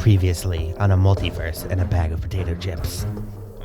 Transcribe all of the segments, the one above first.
Previously on a multiverse and a bag of potato chips.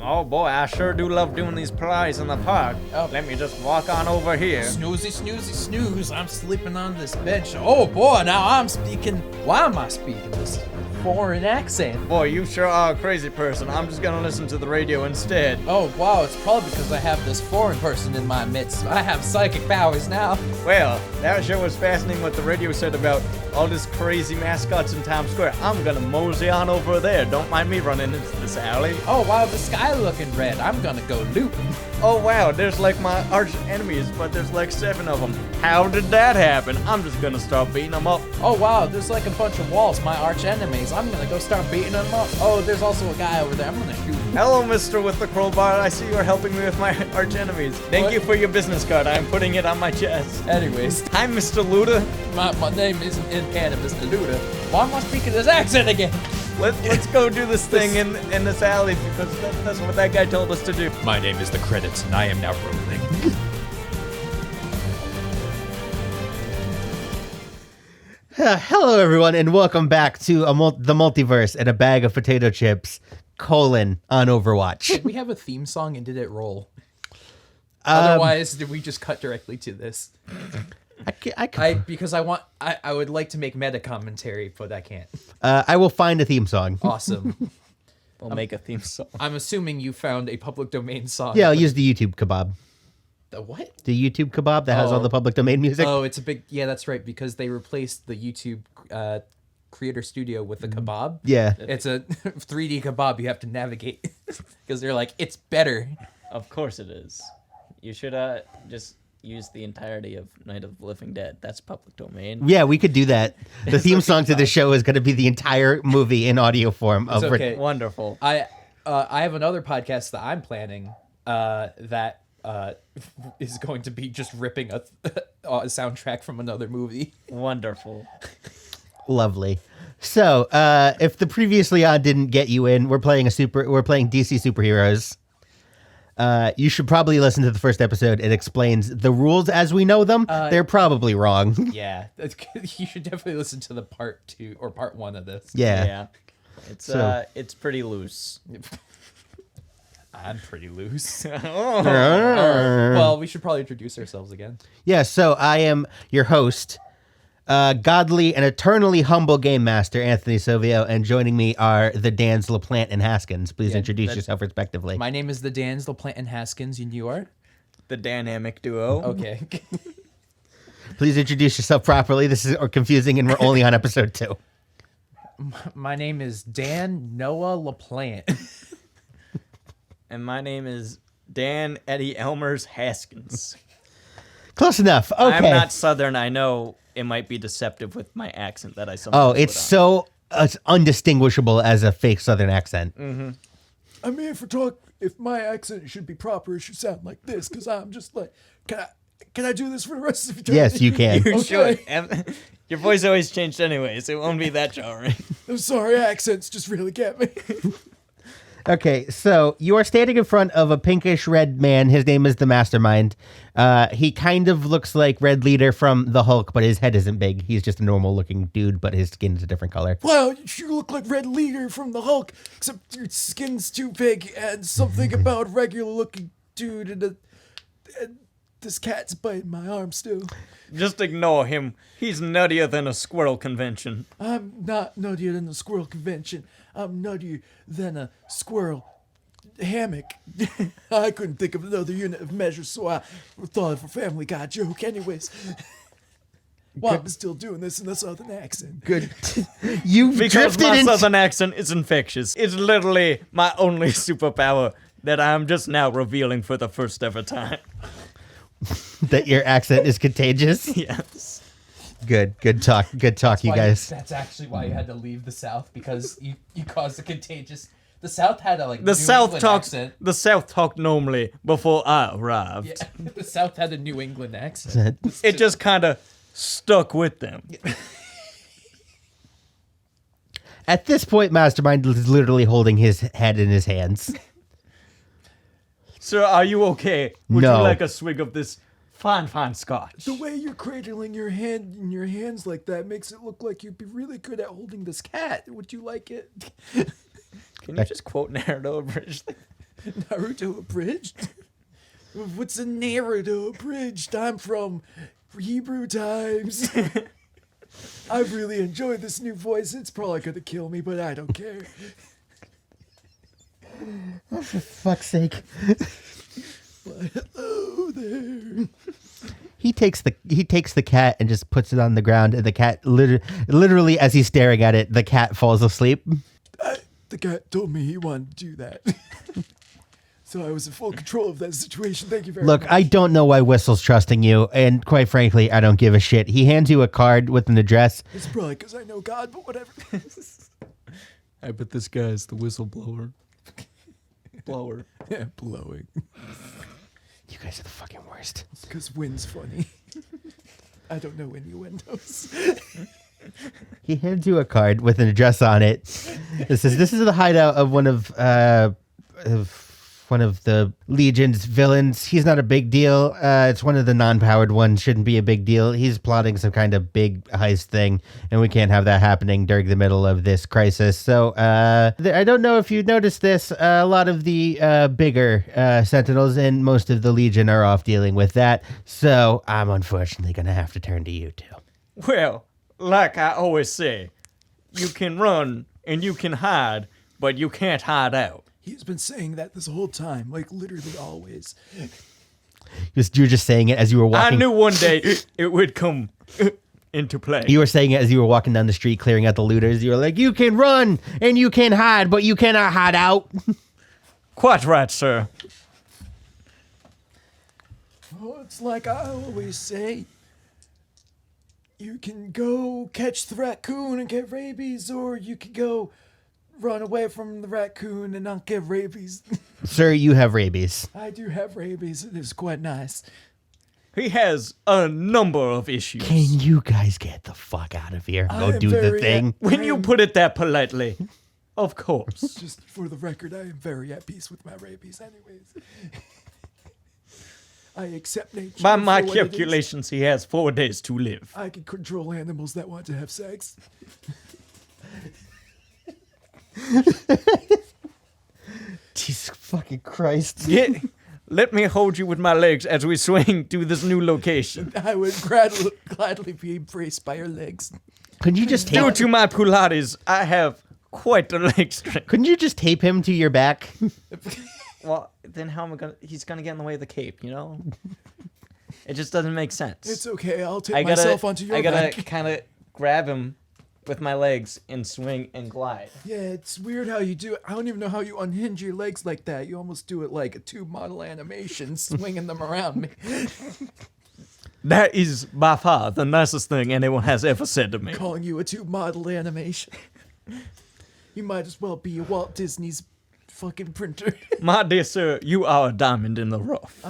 Oh boy, I sure do love doing these plays in the park. Oh, let me just walk on over here. Snoozy, snoozy, snooze. I'm sleeping on this bench. Oh boy, now I'm speaking. Why am I speaking this foreign accent? Boy, you sure are a crazy person. I'm just gonna listen to the radio instead. Oh wow, it's probably because I have this foreign person in my midst. I have psychic powers now. Well, that sure was fascinating what the radio said about all this crazy mascots in Times Square. I'm gonna mosey on over there. Don't mind me running into this alley. Oh wow, the sky looking red. I'm gonna go looting. Oh wow, there's like my arch enemies, but there's like 7 of them. How did that happen? I'm just gonna start beating them up. Oh wow, there's like a bunch of walls, my arch enemies. I'm gonna go start beating them up. Oh, there's also a guy over there. I'm gonna shoot him. Hello, mister with the crowbar. I see you're helping me with my arch enemies. Thank you for your business card. I'm putting it on my chest. Anyways, I'm Mr. Luda. my name isn't in canon, Mr. Luda. Why am I speaking this accent again? Let's go do this thing in this alley because that's what that guy told us to do. My name is the Credits, and I am now rolling. Hello, everyone, and welcome back to the multiverse and a bag of potato chips, on Overwatch. Did we have a theme song and did it roll? Otherwise, did we just cut directly to this? Because I would like to make meta commentary, but I can't. I will find a theme song. Awesome. We'll make a theme song. I'm assuming you found a public domain song. Yeah, I'll use the YouTube kebab. The what? The YouTube kebab that has all the public domain music. Oh, it's a big... Yeah, that's right, because they replaced the YouTube Creator Studio with the kebab. Yeah. It's a 3D kebab you have to navigate, because they're like, it's better. Of course it is. You should just use the entirety of Night of the Living Dead. That's public domain. Yeah, we could do that. The theme song to the show is going to be the entire movie in audio form. It's okay. Wonderful. I have another podcast that I'm planning that is going to be just ripping a soundtrack from another movie. Wonderful. Lovely. So, if the previously on didn't get you in, we're playing DC superheroes. You should probably listen to the first episode. It explains the rules as we know them. They're probably wrong. Yeah, you should definitely listen to the part 2 or part 1 of this. Yeah. It's pretty loose. I'm pretty loose. Oh. Well, we should probably introduce ourselves again. Yeah, so I am your host, godly and eternally humble game master, Anthony Silvio, and joining me are the Dans, LaPlante, and Haskins. Please introduce yourself respectively. My name is the Dans, LaPlante, and Haskins, and you are? The dynamic duo. Okay. Please introduce yourself properly. This is confusing, and we're only on episode 2. My name is Dan Noah LaPlante. And my name is Dan Eddie Elmers Haskins. Close enough. Okay. I'm not Southern. I know it might be deceptive with my accent that I sometimes Oh, it's so undistinguishable as a fake Southern accent. Mm-hmm. I mean, if my accent should be proper, it should sound like this, because I'm just like, can I do this for the rest of eternity? Yes, you can. You should. Your voice always changed anyways. It won't be that jarring. I'm sorry, accents just really get me. Okay, so you are standing in front of a pinkish red man. His name is the Mastermind. He kind of looks like Red Leader from the Hulk, but his head isn't big. He's just a normal looking dude, but his skin is a different color. Well, you look like Red Leader from the Hulk, except your skin's too big and something about regular looking dude and this cat's biting my arm still. Just ignore him. He's nuttier than a squirrel convention. I'm not nuttier than a squirrel convention. I'm nuttier than a squirrel hammock. I couldn't think of another unit of measure, so I thought of a Family Guy joke anyways. Well, I'm still doing this in a southern accent. Good. You've Because drifted my into... southern accent is infectious. It's literally my only superpower that I'm just now revealing for the first ever time. that your accent is contagious? Yes. Good talk, you guys. That's actually why you had to leave the South, because you caused a contagious... The South had a The South talked normally before I arrived. Yeah, the South had a New England accent. It just kind of stuck with them. At this point, Mastermind is literally holding his head in his hands. Sir, are you okay? Would No. you like a swig of this Fine scotch. The way you're cradling your hand in your hands like that makes it look like you'd be really good at holding this cat. Would you like it? Can you just quote Naruto abridged? Naruto abridged? What's a Naruto abridged? I'm from Hebrew times. I really enjoy this new voice. It's probably gonna kill me, but I don't care. For fuck's sake. But hello there. He takes the cat and just puts it on the ground, and the cat literally as he's staring at it, the cat falls asleep. The cat told me he wanted to do that. So I was in full control of that situation. Thank you very much. Look, I don't know why Whistle's trusting you, and quite frankly, I don't give a shit. He hands you a card with an address. It's probably because I know God, but whatever. I bet this guy's the whistleblower. Blower. Yeah, blowing. You guys are the fucking worst. Because wind's funny. I don't know innuendos. He hands you a card with an address on it. It says, "This is the hideout of one of the Legion's villains. He's not a big deal. It's one of the non-powered ones. Shouldn't be a big deal. He's plotting some kind of big heist thing, and we can't have that happening during the middle of this crisis. So I don't know if you noticed this. A lot of the bigger Sentinels and most of the Legion are off dealing with that. So I'm unfortunately going to have to turn to you two." Well, like I always say, you can run and you can hide, but you can't hide out. He's been saying that this whole time, like literally always. You're just saying it as you were walking. I knew one day it would come into play. You were saying it as you were walking down the street, clearing out the looters. You were like, "You can run and you can hide, but you cannot hide out." Quite right, sir. Oh, it's like I always say. You can go catch the raccoon and get rabies, or you can go run away from the raccoon and not get rabies. Sir, you have rabies. I do have rabies. It is quite nice. He has a number of issues. Can you guys get the fuck out of here? I Go am do the very thing. When you put it that politely, of course. Just for the record, I am very at peace with my rabies anyways. I accept nature. By for my what it is. calculations, he has 4 days to live. I can control animals that want to have sex. Jesus fucking Christ. Let me hold you with my legs as we swing to this new location. I would gladly be embraced by your legs. Couldn't you just Due tape? to my Pilates, I have quite the leg strength. Couldn't you just tape him to your back? Well, then how am I gonna? He's gonna get in the way of the cape, you know? It just doesn't make sense. It's okay. I'll take myself onto your I gotta back. kind of grab him with my legs and swing and glide. Yeah, it's weird how you do it. I don't even know how you unhinge your legs like that. You almost do it like a tube model animation, swinging them around me. That is by far the nicest thing anyone has ever said to me. Calling you a tube model animation. You might as well be a Walt Disney's fucking printer. My dear sir, you are a diamond in the rough.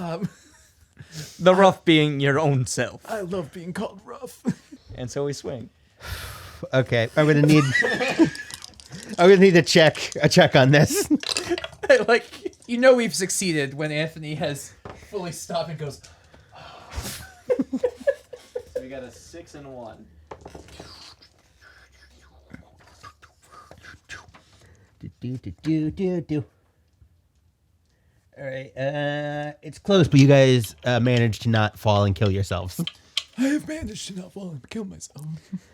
The rough being your own self. I love being called rough. And so we swing. Okay, I'm gonna need a check on this. Like, you know we've succeeded when Anthony has fully stopped and goes, So we got a 6 and 1. Do. All right, it's close, but you guys managed to not fall and kill yourselves. I have managed to not fall and kill myself.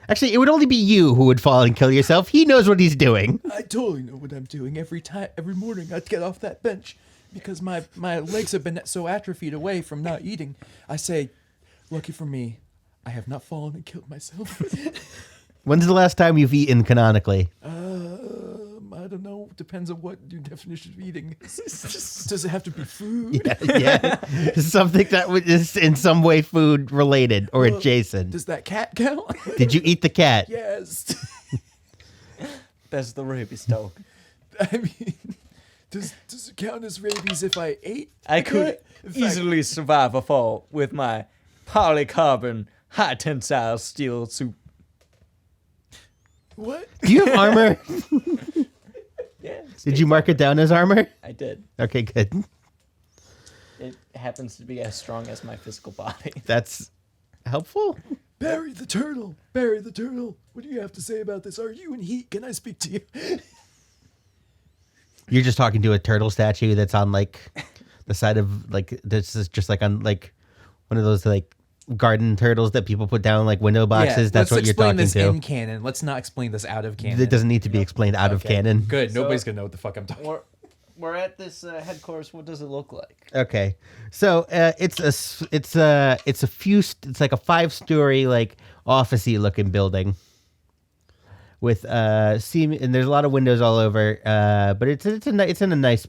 Actually, it would only be you who would fall and kill yourself. He knows what he's doing. I totally know what I'm doing. Every morning I'd get off that bench because my legs have been so atrophied away from not eating. I say, lucky for me, I have not fallen and killed myself. When's the last time you've eaten canonically? I don't know. Depends on what your definition of eating is. Does it have to be food? Yeah. Something that is in some way food related or adjacent. Does that cat count? Did you eat the cat? Yes. That's the rabies dog. I mean, does it count as rabies if I ate? I the could cat? In fact, easily survive a fall with my polycarbon high tensile steel suit. What? Do you have armor? Yeah. Did you mark it down as armor? I did. Okay, good. It happens to be as strong as my physical body. That's helpful. Barry the turtle. Barry the turtle. What do you have to say about this? Are you in heat? Can I speak to you? You're just talking to a turtle statue that's on like the side of like this is just like on like one of those like garden turtles that people put down like window boxes. That's what you're talking Let's explain to. this in canon. Let's not explain this out of canon. It doesn't need to be explained out of Okay. canon. Good. So- Nobody's gonna know what the fuck I'm talking. We're at this headquarters. What does it look like? Okay, so it's like a 5-story like officey looking building with and there's a lot of windows all over. But it's in a nicer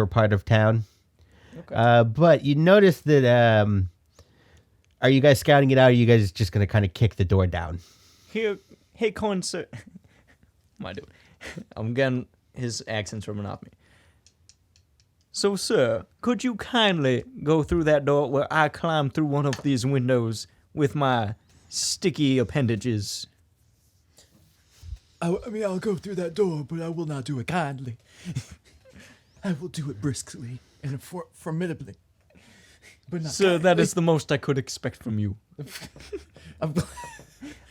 part of town. Okay. But you notice that are you guys scouting it out? Or are you guys just gonna kind of kick the door down? Here, hey, Cohen, sir. Am I doing? I'm getting his accent's rubbing off me. So, sir, could you kindly go through that door where I climb through one of these windows with my sticky appendages? I mean, I'll go through that door, but I will not do it kindly. I will do it briskly and formidably. But not Sir, that kindly. is the most I could expect from you. I'm,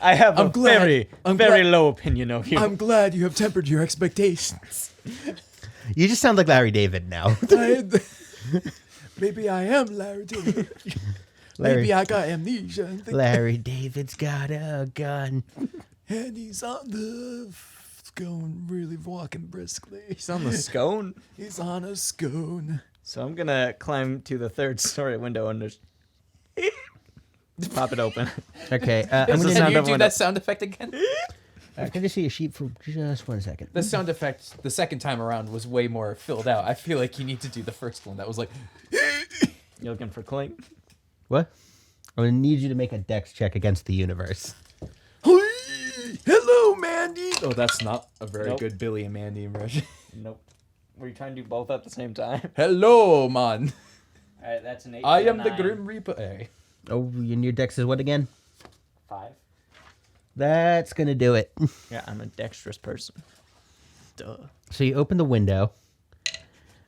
I have I'm a glad- very, I'm very glad- low opinion of you. I'm glad you have tempered your expectations. You just sound like Larry David now. Maybe I am Larry David. Larry- Maybe I got amnesia and, Larry David's got a gun. and he's on the scone, really walking briskly. He's on the scone. He's on a scone. So I'm gonna climb to the 3rd-story window and just pop it open. Okay, It's I'm the gonna sound Can you of do window. that sound effect again? can I see a sheet for just 1 second? The sound effect the second time around was way more filled out. I feel like you need to do the first one. That was like, You looking for clink? What? I'm gonna need you to make a dex check against the universe. Hello, Mandy. oh, that's not a very Nope. good Billy and Mandy impression. Nope. Were you trying to do both at the same time? Hello, man. All right, that's an 8. I and a am the 9. Grim Reaper. Hey. Oh, and your dex is what again? 5. That's gonna do it. Yeah, I'm a dexterous person. Duh. So you open the window,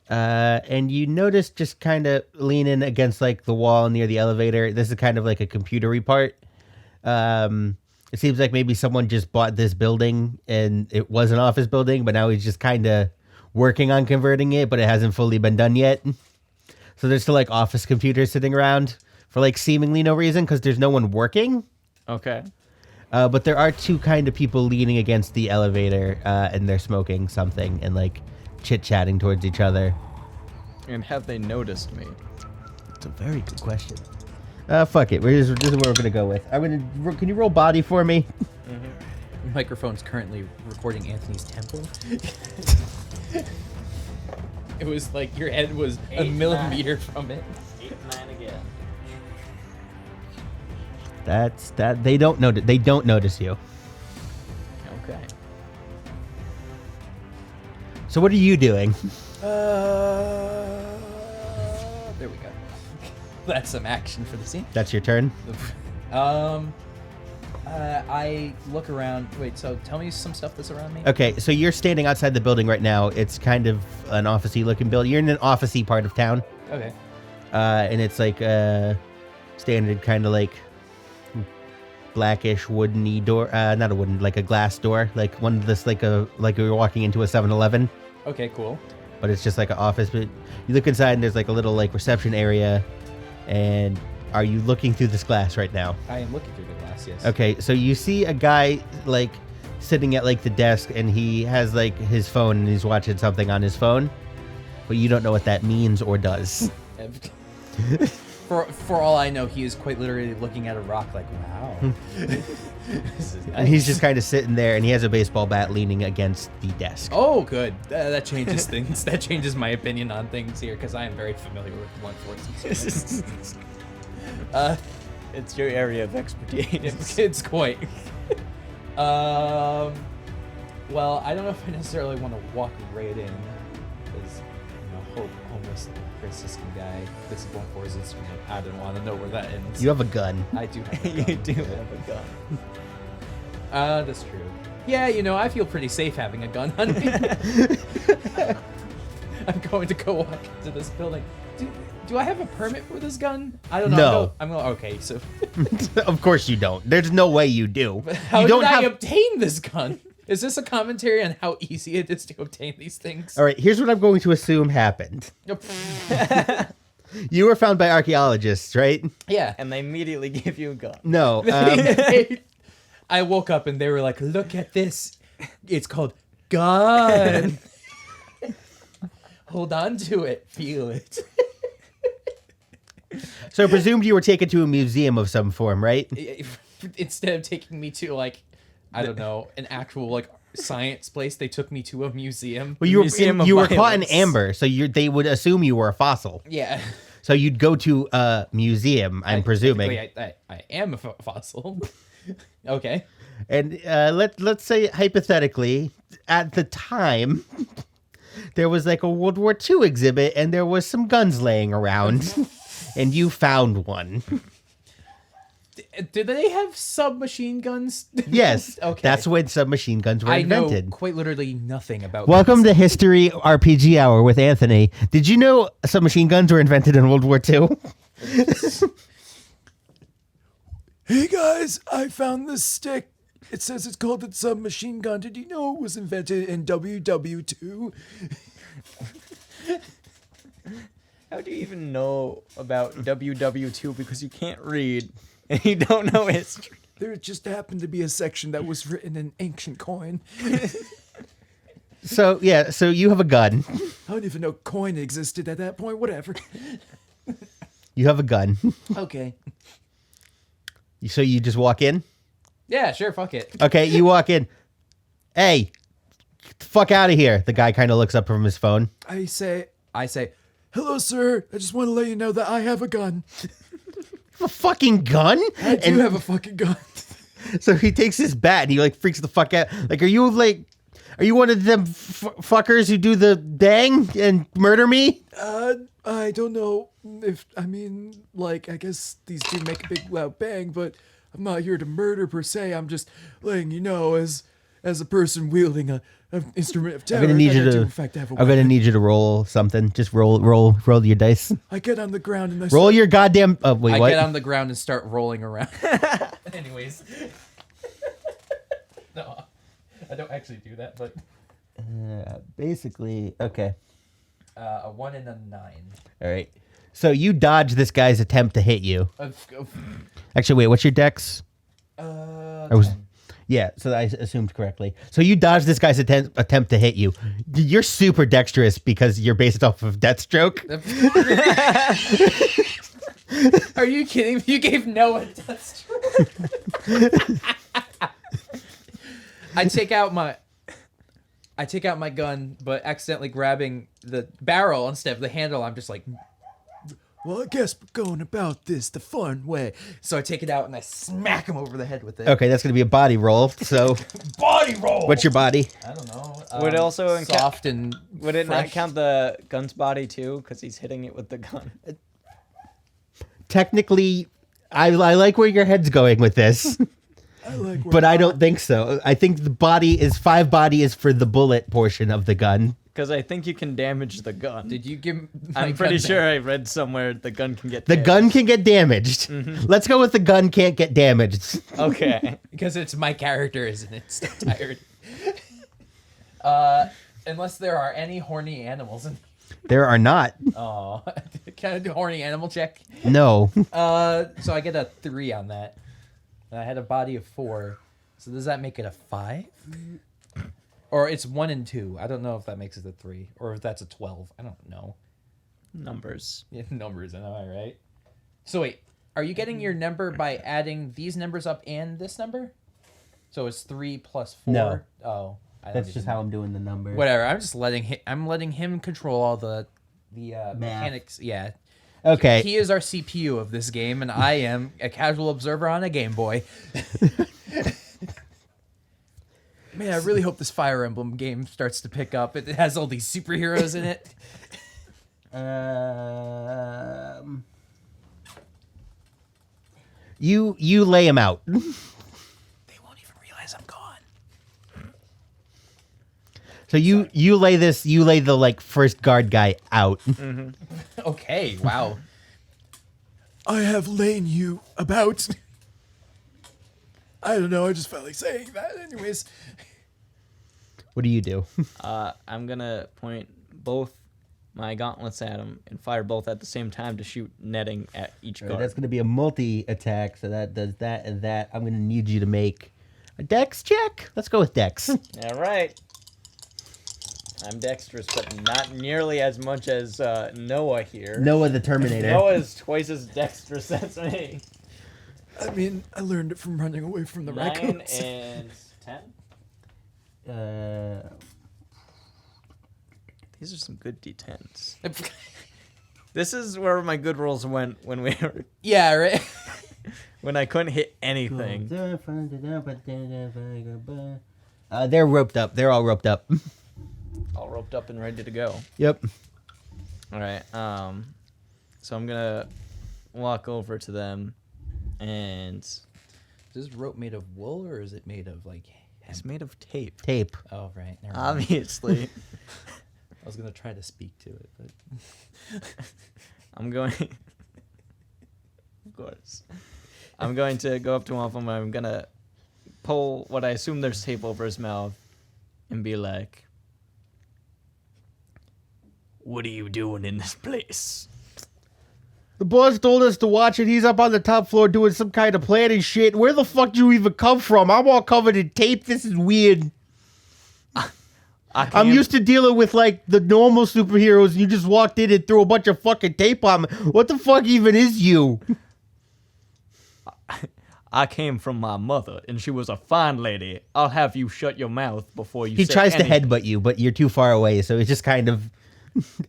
and you notice just kind of leaning against like the wall near the elevator. This is kind of like a computery part. It seems like maybe someone just bought this building and it was an office building, but now he's just kind of working on converting it, but it hasn't fully been done yet. So there's still like office computers sitting around for like seemingly no reason because there's no one working. Okay. But there are 2 kind of people leaning against the elevator, and they're smoking something and like chit-chatting towards each other. And have they noticed me? It's a very good question. Fuck it. This is what we're gonna go with. Can you roll body for me? The microphone's currently recording Anthony's temple. It was like your head was a 8, millimeter from it. 8 and 9 again. That's that. They don't notice. They don't notice you. Okay. So what are you doing? There we go. That's some action for the scene. That's your turn. I look around. Wait, so tell me some stuff that's around me. Okay, so you're standing outside the building right now. It's kind of an officey looking building. You're in an officey part of town, Okay. and it's like standard kind of like blackish woodeny door. Not a wooden, like a glass door, like one of this like you're walking into a 7-Eleven. Okay, cool. But it's just like an office. But you look inside and there's like a little like reception area. And are you looking through this glass right now? I am looking through the glass, yes. Okay, so you see a guy like sitting at like the desk and he has like his phone and he's watching something on his phone, but you don't know what that means or does. For all I know, he is quite literally looking at a rock like, wow. This is And he's nice. just kind of sitting there and he has a baseball bat leaning against the desk. Oh, good. That changes things. That changes my opinion on things here because I am very familiar with blunt force. It's your area of expertise. It's quite. Well, I don't know if I necessarily want to walk right in because, homeless Franciscan guy, this is blunt force instrument. I don't want to know where that ends. You have a gun. I do have a You gun. do have a gun. That's true. Yeah, I feel pretty safe having a gun on me. I'm going to go walk into this building. Do I have a permit for this gun? I don't know. No. I'm going. Okay, so Of course you don't. There's no way you do. how You don't did I have. obtain this gun? Is this a commentary on how easy it is to obtain these things? All right, here's what I'm going to assume happened. You were found by archaeologists, right? Yeah. And they immediately give you a gun. No. I woke up and they were like, "Look at this. It's called gun. Hold on to it. Feel it." So I presumed you were taken to a museum of some form, right? Instead of taking me to like, I don't know, an actual like science place, they took me to a museum. Well, you Museum of were caught in Violence. amber, so they would assume you were a fossil. Yeah. So you'd go to a museum, I'm presuming. Technically, I am a fossil. Okay. And let's say hypothetically, at the time, there was like a World War II exhibit, and there was some guns laying around, and you found one. Do they have submachine guns? Yes, Okay. that's when submachine guns were I know invented. quite literally nothing about. Welcome guns. to History RPG Hour with Anthony. Did you know submachine guns were invented in World War II? Hey guys, I found this stick. It says it's called a submachine gun. Did you know it was invented in WW2? How do you even know about WW2 because you can't read and you don't know history? There just happened to be a section that was written in ancient coin. So you have a gun. I don't even know coin existed at that point. Whatever. You have a gun. Okay. So you just walk in? Yeah, sure. Fuck it. Okay, you walk in. Hey, get the fuck out of here. The guy kind of looks up from his phone. I say, hello, sir. I just want to let you know that I have a gun. A fucking gun? I do have a fucking gun. So he takes his bat and he like freaks the fuck out. Like, are you one of them fuckers who do the bang and murder me? I don't know if, I guess these do make a big loud bang, but I'm not here to murder per se. I'm just letting you know as a person wielding an instrument of terror. I'm gonna need you that I do to. in fact have a I'm gonna weapon. need you to roll something. Just roll your dice. I get on the ground and I Roll start, your goddamn. Oh, wait, I what? get on the ground and start rolling around. Anyways. No, I don't actually do that, but Basically, okay. a 1 and a 9. All right. So you dodge this guy's attempt to hit you. Actually, wait. What's your dex? Yeah, so I assumed correctly. So you dodge this guy's attempt to hit you. You're super dexterous because you're based off of Deathstroke. Are you kidding me? You gave Noah death I take out my gun, but accidentally grabbing the barrel instead of the handle. I'm just like, well, I guess we're going about this the fun way. so I take it out and I smack him over the head with it. Okay, that's going to be a body roll. So Body roll. what's your body? I don't know. Would it also soft and Would it not fresh. count the gun's body too? Because he's hitting it with the gun. Technically, I like where your head's going with this, I like where but I don't think so. I think the body is 5 body is for the bullet portion of the gun. Because I think you can damage the gun. Did you give? my I'm pretty gun sure back? I read somewhere the gun can get The damaged. gun can get damaged. Let's go with the gun can't get damaged. Okay. Because it's my character, isn't it? So tired. Unless there are any horny animals in. There are not. Oh, can I do a horny animal check? No. So I get a 3 on that. And I had a body of 4. So does that make it a 5? Or it's 1 and 2. I don't know if that makes it a 3 or if that's a 12. I don't know. Numbers. Yeah, numbers, am I right? So wait, are you getting your number by adding these numbers up and this number? So it's 3 plus 4. No. Oh, I don't That's even just know. how I'm doing the number. Whatever. I'm just letting him control all the mechanics. Yeah. Okay. He is our CPU of this game, and I am a casual observer on a Game Boy. Man, I really hope this Fire Emblem game starts to pick up. It has all these superheroes in it. You lay him out. They won't even realize I'm gone. So you lay the like first guard guy out. Okay, wow. I have lain you about. I don't know. I just felt like saying that. Anyways, What do you do? I'm gonna point both my gauntlets at him and fire both at the same time to shoot netting at each guard. That's going to be a multi attack, so that does that and that. I'm going to need you to make a dex check. Let's go with dex. All right. I'm dexterous, but not nearly as much as Noah here. Noah the Terminator. Noah is twice as dexterous as me. I mean, I learned it from running away from the 9 raccoons. and 10. These are some good D10s. This is where my good rolls went when we were Yeah, right. when I couldn't hit anything. They're roped up. They're all roped up. All roped up and ready to go. Yep. All right. So I'm gonna walk over to them, and Is this rope made of wool or is it made of like? it's made of tape. Tape. Oh right, never mind. Obviously. I was gonna try to speak to it, but I'm going. Of course. I'm going to go up to one of them. I'm gonna pull what I assume there's tape over his mouth, and be like, "What are you doing in this place?" The boss told us to watch it. He's up on the top floor doing some kind of planning shit. Where the fuck do you even come from? I'm all covered in tape. This is weird. I'm used to dealing with, like, the normal superheroes. You just walked in and threw a bunch of fucking tape on me. What the fuck even is you? I came from my mother, and she was a fine lady. I'll have you shut your mouth before you He say tries anything. to headbutt you, but you're too far away, so it's just kind of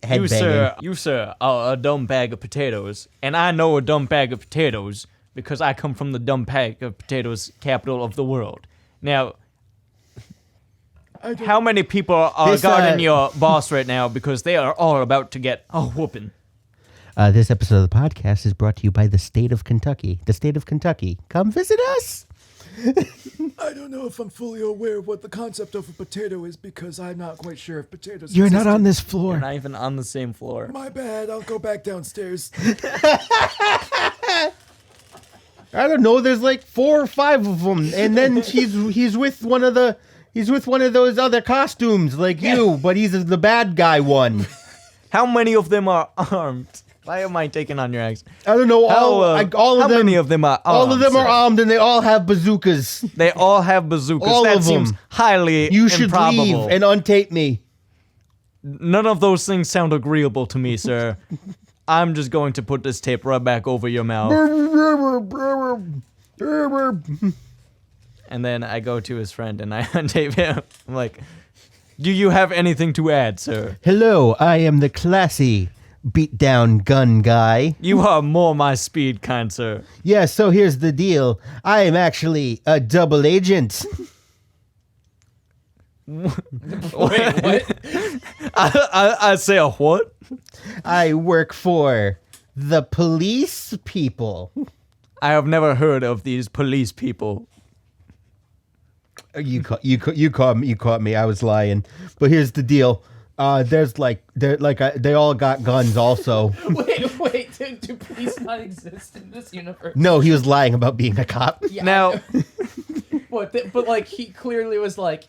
headbanging. You, sir, are a dumb bag of potatoes, and I know a dumb bag of potatoes because I come from the dumb bag of potatoes capital of the world. Now, how many people are This, guarding your boss right now because they are all about to get a whooping? This episode of the podcast is brought to you by the state of Kentucky. The state of Kentucky. Come visit us. I don't know if I'm fully aware of what the concept of a potato is because I'm not quite sure if potatoes. You're not existed. on this You're floor. not even on the same floor. My bad. I'll go back downstairs. I don't know. There's like 4 or 5 of them, and then he's with one of those other costumes like you, but he's the bad guy one. How many of them are armed? Why am I taking on your accent? I don't know. How All of them. many of them are armed? All of them are sir? armed, and they all have bazookas. They all have bazookas. All that of them. seems highly You should improbable. leave and untape me. None of those things sound agreeable to me, sir. I'm just going to put this tape right back over your mouth. And then I go to his friend and I untape him. I'm like, do you have anything to add, sir? Hello, I am the classy beat-down gun guy. You are more my speed, kind sir. Yeah, so here's the deal. I am actually a double agent. wait, what? I say a what? I work for the police people. I have never heard of these police people. You caught me. I was lying. But here's the deal. They all got guns also. wait, do police not exist in this universe? No, he was lying about being a cop. Yeah, Now, what? But like he clearly was like,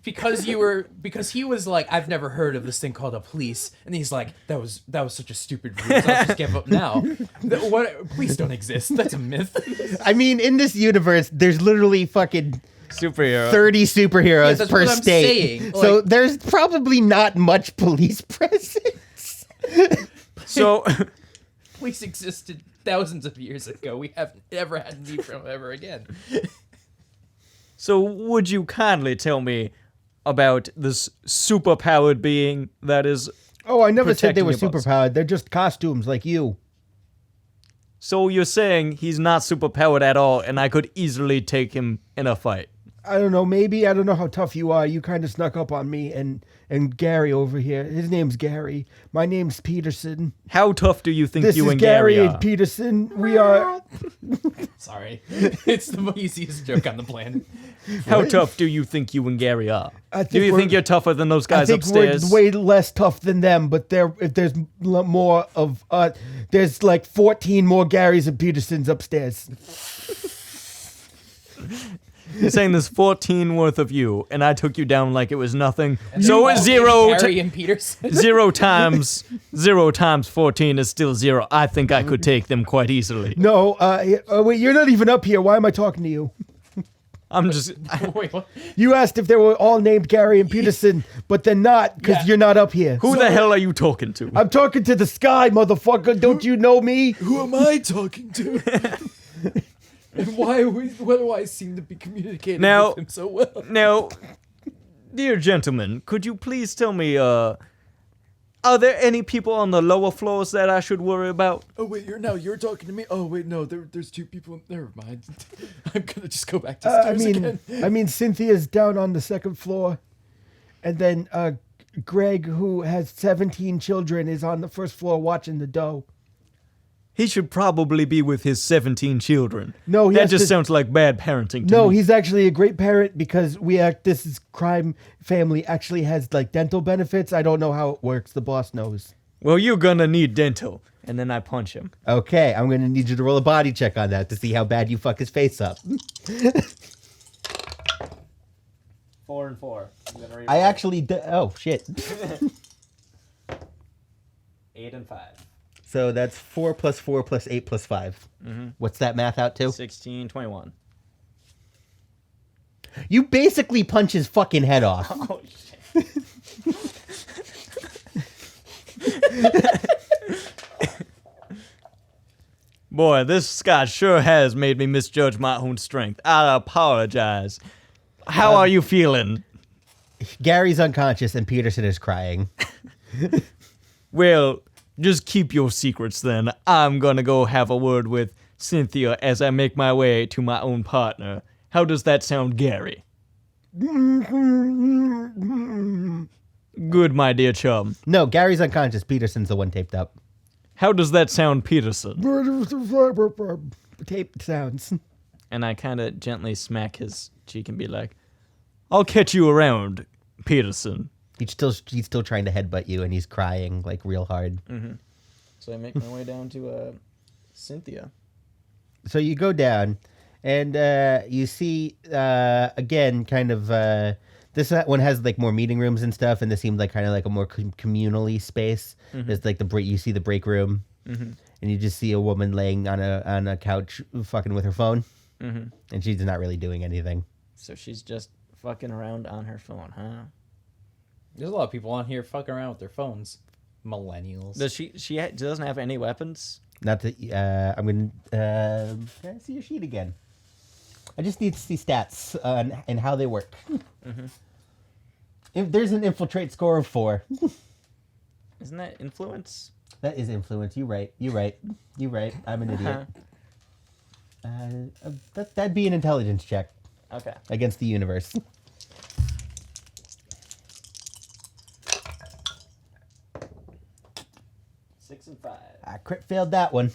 because he was like, I've never heard of this thing called a police, and he's like, that was such a stupid ruse. I'll just give up now. What? Police don't exist. That's a myth. I mean, in this universe, there's literally fucking superhero. 30 superheroes that's per what I'm state. saying. So Like- there's probably not much police presence. So, Police existed thousands of years ago. We haven't ever had need for them ever again. so would you kindly tell me about this superpowered being that is... Oh, I never said they Protecting were your boss. superpowered. They're just costumes like you. So you're saying he's not superpowered at all, and I could easily take him in a fight? I don't know, maybe. I don't know how tough you are. You kind of snuck up on me and Gary over here. His name's Gary. My name's Peterson. How tough do you think This you is and Gary Gary are? and Peterson. We are... Sorry. It's the easiest joke on the planet. How tough do you think you and Gary are? I Do you we're- think you're tougher than those I guys think upstairs? we're way less tough than them, but if there's more of... there's like 14 more Garys and Petersons upstairs. You're saying there's 14 worth of you, and I took you down like it was nothing. So it's Harry and Peterson. 0 times 14 is still 0. I think I could take them quite easily. No, wait, you're not even up here. Why am I talking to you? I'm just... Wait, what? You asked if they were all named Gary and Peterson, but they're not, because you're not up here. Who the hell are you talking to? I'm talking to the sky, motherfucker. Don't you know me? Who am I talking to? And why do I seem to be communicating Now- with him so well? Now, dear gentlemen, could you please tell me, are there any people on the lower floors that I should worry about? Oh wait, you're talking to me. Oh wait, no, there's 2 people. Never mind. I'm gonna just go back to stairs again. I mean, Cynthia's down on the 2nd floor, and then Greg, who has 17 children, is on the 1st floor watching the dough. He should probably be with his 17 children. No, he that has just to- sounds like bad parenting to No, me. he's actually a great parent because this crime family actually has like dental benefits. I don't know how it works. The boss knows. Well, you're gonna need dental. And then I punch him. Okay, I'm gonna need you to roll a body check on that to see how bad you fuck his face up. 4 and 4. I'm gonna read I actually oh shit. 8 and 5. So that's 4 plus 4 plus 8 plus 5. What's that math out to? 16, 21. You basically punch his fucking head off. Oh, shit. Boy, this Scott sure has made me misjudge my own strength. I apologize. How are you feeling? Gary's unconscious and Peterson is crying. Well, just keep your secrets then. I'm gonna go have a word with Cynthia as I make my way to my own partner. How does that sound, Gary? Good, my dear chum. No, Gary's unconscious. Peterson's the one taped up. How does that sound, Peterson? Tape sounds. And I kind of gently smack his cheek and be like, I'll catch you around, Peterson. He's still trying to headbutt you, and he's crying like real hard. So I make my way down to Cynthia. So you go down, and you see again, kind of this one has like more meeting rooms and stuff, and this seemed like kind of like a more communally space. There's like you see the break room, and you just see a woman laying on a couch, fucking with her phone, and she's not really doing anything. So she's just fucking around on her phone, huh? There's a lot of people on here fucking around with their phones. Millennials. Does she doesn't have any weapons? Not that I'm gonna can I see your sheet again? I just need to see stats and how they work. If there's an infiltrate score of 4. Isn't that influence? That is influence. You right. I'm an idiot. That'd be an intelligence check Okay. against the universe. 6 and 5. I crit failed that one.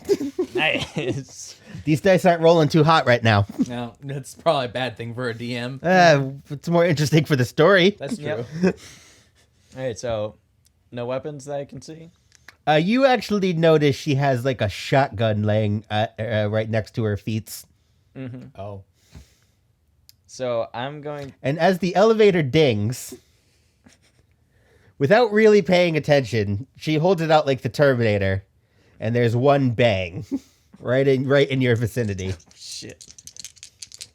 Nice. These dice aren't rolling too hot right now. No, that's probably a bad thing for a DM. It's more interesting for the story. That's true. Yep. All right, so no weapons that I can see. You actually notice she has like a shotgun laying right next to her feet. Oh. So I'm going. And as the elevator dings, without really paying attention, she holds it out like the Terminator, and there's one bang right in your vicinity. Shit.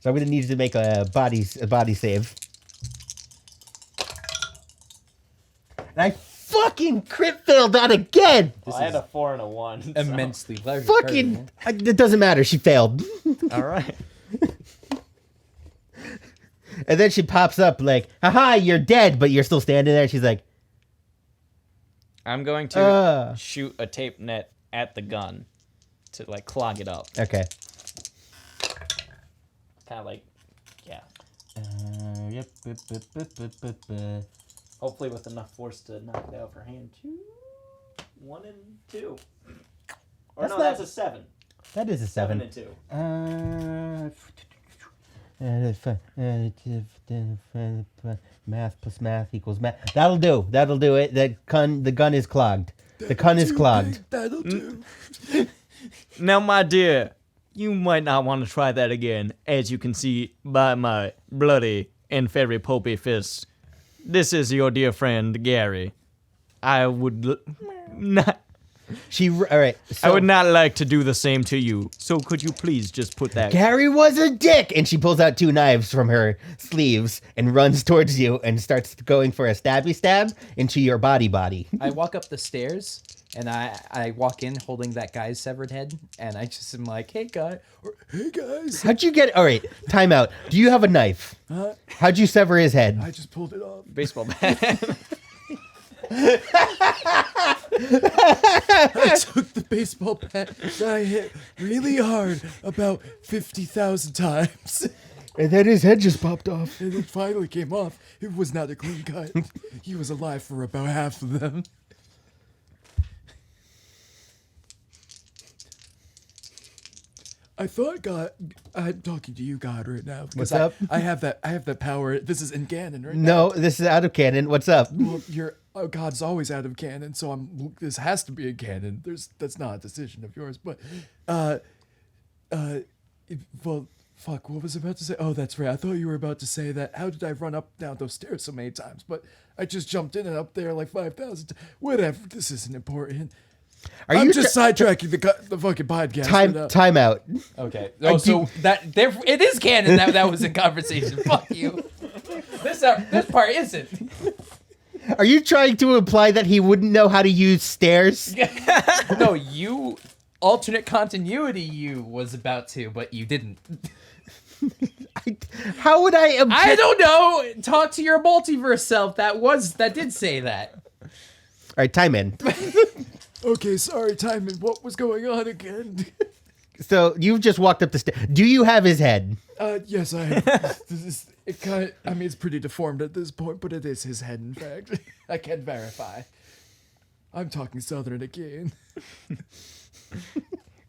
So I'm gonna need you to make a body save. And I fucking crit failed that again. I had a 4 and a 1. so- Immensely large. Fucking, it doesn't matter. She failed. All right. And then she pops up like, haha, you're dead, but you're still standing there. She's like, I'm going to shoot a tape net at the gun to like clog it up. okay. Kind of like, yeah. Hopefully with enough force to knock it out for hand 2. 1 and 2. Or That's no, not- that's a 7. That is a 7. 7 and 2. Math plus math equals math. That'll do. That'll do it. The gun is clogged. The gun is clogged. That'll do. Now, my dear, you might not want to try that again, as you can see by my bloody and very pulpy fists. This is your dear friend, Gary. I would not... All right. So I would not like to do the same to you. So could you please just put that... Gary was a dick, and she pulls out 2 knives from her sleeves and runs towards you and starts going for a stabby stab into your body. I walk up the stairs and I walk in holding that guy's severed head, and I just am like, hey guys. How'd you get? All right, time out. Do you have a knife? How'd you sever his head? I just pulled it off. Baseball bat. I took the baseball bat that I hit really hard about 50,000 times. And then his head just popped off. And it finally came off. It was not a clean cut. He was alive for about half of them. I thought God. I'm talking to you, God, right now. What's because up? I have that power. This is in canon right now. No, this is out of canon. What's up? Well, God's always out of canon, so this has to be in canon. That's not a decision of yours, but well, fuck, what was I about to say? Oh, that's right. I thought you were about to say that. How did I run up down those stairs so many times? But I just jumped in and up there like 5,000. Whatever. This isn't important. I'm just sidetracking the fucking podcast. right now. Time out. Okay. Oh, so it is canon that was a conversation. Fuck you. This part isn't. Are you trying to imply that he wouldn't know how to use stairs? No, you alternate continuity you was about to, but you didn't. How would I? I don't know. Talk to your multiverse self. That did say that. All right, time in. Okay, sorry, Timon. What was going on again? So you've just walked up the stairs. Do you have his head? Yes, I. I mean, it's pretty deformed at this point, but it is his head, in fact. I can verify. I'm talking Southern again.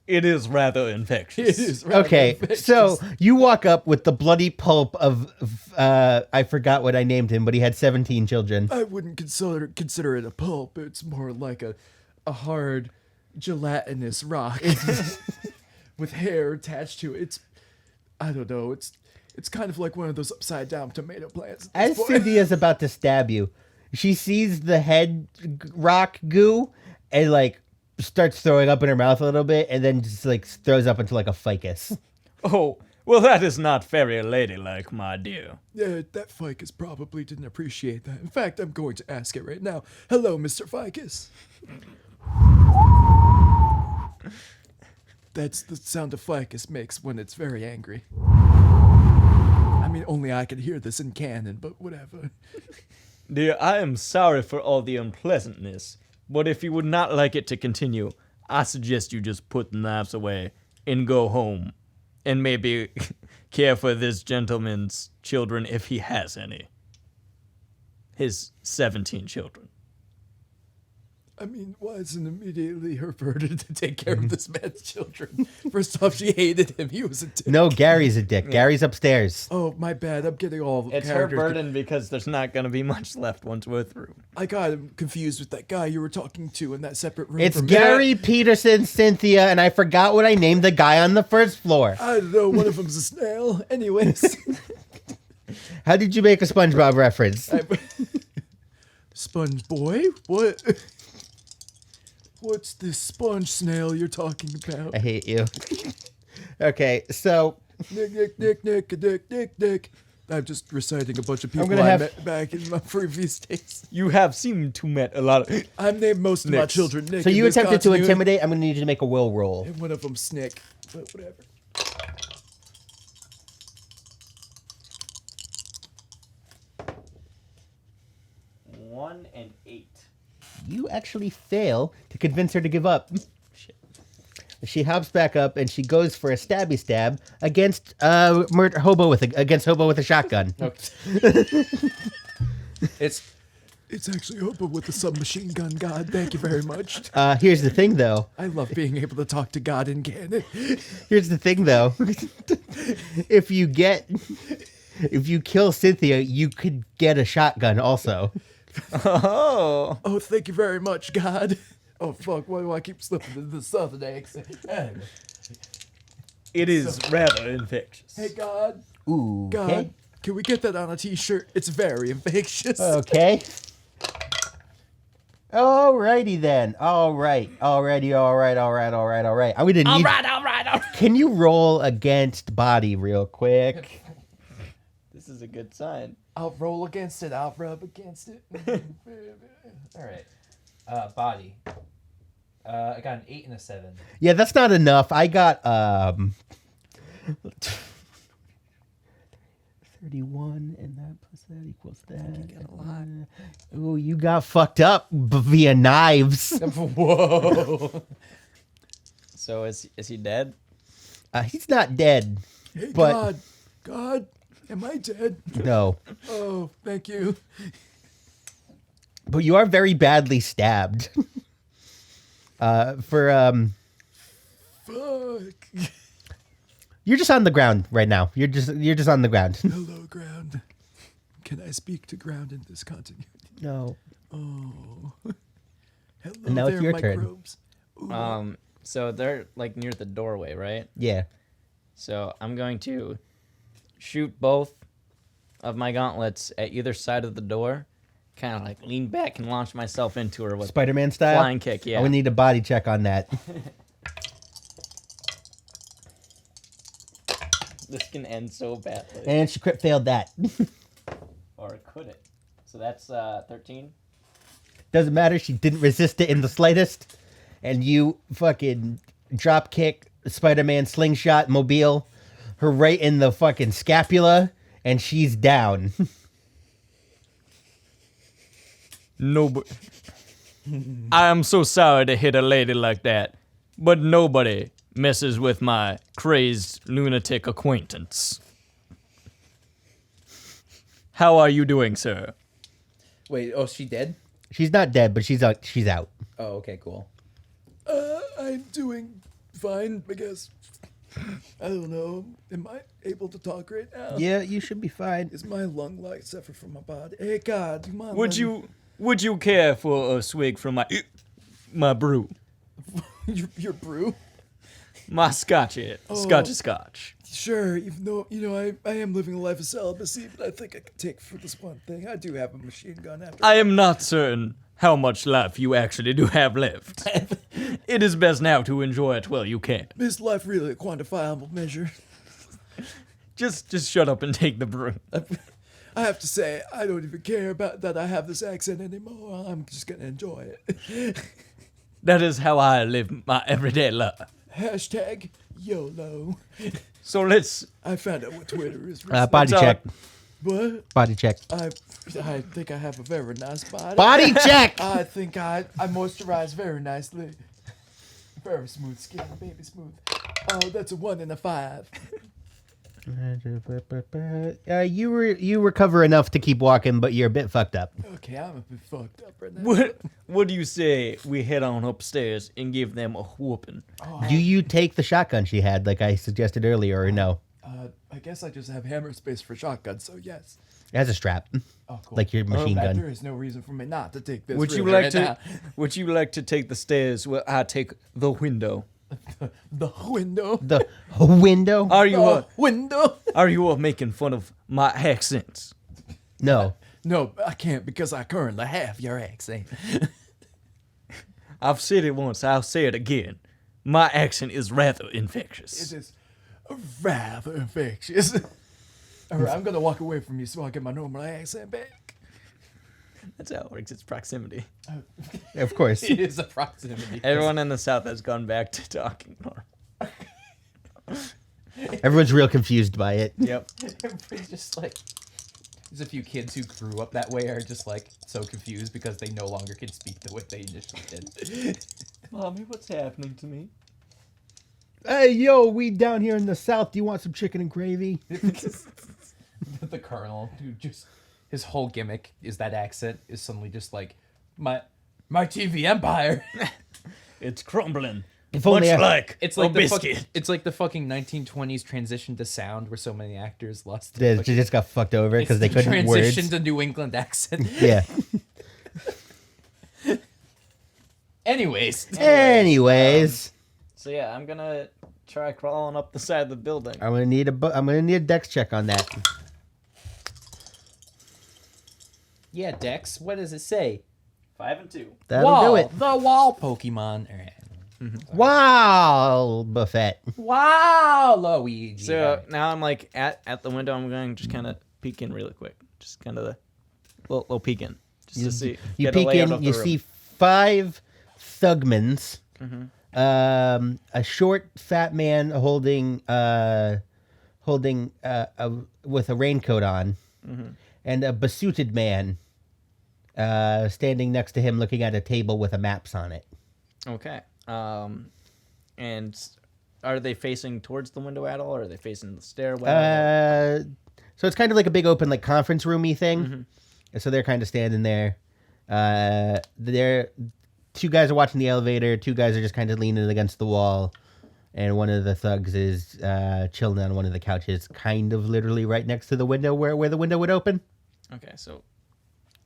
It is rather infectious. It is rather Okay, infectious. so you walk up with the bloody pulp of I forgot what I named him, but he had 17 children. I wouldn't consider it a pulp. It's more like a hard gelatinous rock with hair attached to it. It's, I don't know. It's kind of like one of those upside down tomato plants. at As this point. Cynthia's about to stab you, she sees the head rock goo and like starts throwing up in her mouth a little bit, and then just like throws up into like a ficus. Oh, well, that is not very ladylike, my dear. Yeah, that ficus probably didn't appreciate that. In fact, I'm going to ask it right now. Hello, Mr. Ficus. That's the sound a ficus makes when it's very angry. I mean, only I can hear this in canon, but whatever. Dear, I am sorry for all the unpleasantness, but if you would not like it to continue, I suggest you just put the knives away and go home, and maybe care for this gentleman's children if he has any. His 17 children. I mean, why isn't immediately her burden to take care of this man's children? First off, she hated him. He was a dick. No, Gary's a dick. Gary's upstairs. Oh, my bad. I'm getting all It's her characters. burden because there's not going to be much left once we're through. I got him confused with that guy you were talking to in that separate room. It's from Gary, Peterson, Cynthia, and I forgot what I named the guy on the first floor. I don't know. One of them's a snail. Anyways. How did you make a SpongeBob reference? Sponge boy? What? What's this sponge snail you're talking about? I hate you. Okay, so Nick. I'm just reciting a bunch of people gonna I have- met back in my previous days. You have seemed to met a lot of... I've named most of my Nicks. children Nick. so in you this attempted to continuity, intimidate. I'm going to need you to make a will roll. And one of them Snick. But whatever. One and 8. You actually fail to convince her to give up. Shit. she hops back up and she goes for a stabby stab against hobo with a shotgun. It's actually open with the submachine gun god. Thank you very much. Here's the thing, though. I love being able to talk to God in canon. Here's the thing, though. If you kill Cynthia, you could get a shotgun also. Oh. Oh, thank you very much, God. Oh, fuck. Why do I keep slipping into the southern accent? Anyway. It is rather infectious. Hey, God. Ooh. God. Okay. Can we get that on a t-shirt? It's very infectious. Okay. Alrighty then. Alrighty. All right. I'm gonna need. All right. Can you roll against body real quick? This is a good sign. I'll roll against it. I'll rub against it. All right. Body. I got an 8 and a 7. Yeah, that's not enough. I got 31, and that plus that equals that. You got a lot. Ooh, you got fucked up via knives. Whoa. So is he dead? He's not dead. Hey, But- God, am I dead? No, Oh, thank you. but you are very badly stabbed. Fuck. You're just on the ground right now. You're just on the ground. Hello, ground. Can I speak to ground in this continuity? No. Oh. Hello And now there, it's your turn. microbes. Ooh. So they're like near the doorway, right? Yeah. So I'm going to shoot both of my gauntlets at either side of the door, kind of like lean back and launch myself into her with Spider-Man style. flying kick. Yeah. I would need a body check on that. This can end so badly. And she crit failed that. Or could it? So that's 13. Doesn't matter. She didn't resist it in the slightest. And you fucking drop kick Spider-Man slingshot mobile her right in the fucking scapula, and she's down. Nobody. I am so sorry to hit a lady like that, but nobody messes with my crazed lunatic acquaintance. How are you doing, sir? Wait, oh, she dead? She's not dead, but she's out. She's out. Oh, okay, cool. I'm doing fine, I guess. I don't know. Am I able to talk right now? Yeah, you should be fine. Is my lung light separate from my body? Hey, God, come on. Would you care for a swig from my brew? your brew? My scotchy scotch. Sure, even though, I am living a life of celibacy, but I think I could take for this one thing. I do have a machine gun after I am not certain how much life you actually do have left. It is best now to enjoy it while you can. Is life really a quantifiable measure? Just shut up and take the brew. I have to say, I don't even care about that I have this accent anymore. I'm just going to enjoy it. That is how I live my everyday life. Hashtag YOLO. So let's... I found out what Twitter is. Body That's check. What? Body check. I think I have a very nice body. Body check. I think I moisturize very nicely. Very smooth skin, baby smooth. Oh, that's a 1 and a 5. You recover enough to keep walking, but you're a bit fucked up. Okay, I'm a bit fucked up right now. What do you say we head on upstairs and give them a whooping? Do you take the shotgun she had, like I suggested earlier, or no? I guess I just have hammer space for shotgun, so yes. It has a strap, Oh, cool. like your machine There gun. is no reason for me not to take this. Would you really like right to? now. Would you like to take the stairs where I take the window? The window. The window? Are you Window. are you making fun of my accents? No. No, I can't because I currently have your accent. I've said it once. I'll say it again. My accent is rather infectious. It is rather infectious. All right, I'm gonna walk away from you so I get my normal accent back. That's how it works. It's proximity. Of course. It is a proximity. Everyone in the South has gone back to talking normal. Everyone's real confused by it. Yep. Everybody's just like, there's a few kids who grew up that way are just like so confused because they no longer can speak the way they initially did. Mommy, what's happening to me? Hey, yo, we down here in the south. Do you want some chicken and gravy? The Colonel, dude, just his whole gimmick is that accent is suddenly just like my TV empire. It's crumbling. If only It's like it's like the fucking 1920s transition to sound where so many actors lost. they fucking- just got fucked over because they it's the couldn't transition words. to New England accent. Yeah. Anyways, Anyways, So yeah, I'm gonna try crawling up the side of the building. I'm gonna need a dex check on that. yeah, Dex, what does it say? 5 and 2. That'll wall, do it. The wall Pokemon. All right. Wow, Buffett. Wow, Luigi. So now I'm like at the window. I'm going to just kind of peek in really quick. Just kind of the little peek in. Just to see. You get a peek layout in, of the you room. see 5 thugmans. A short, fat man holding with a raincoat on, and a besuited man standing next to him, looking at a table with a maps on it. Okay. And are they facing towards the window at all, or are they facing the stairwell? So it's kind of like a big open like conference roomy thing. So they're kind of standing there. They're 2 guys are watching the elevator. 2 guys are just kind of leaning against the wall, and one of the thugs is chilling on one of the couches, kind of literally right next to the window where the window would open. Okay, so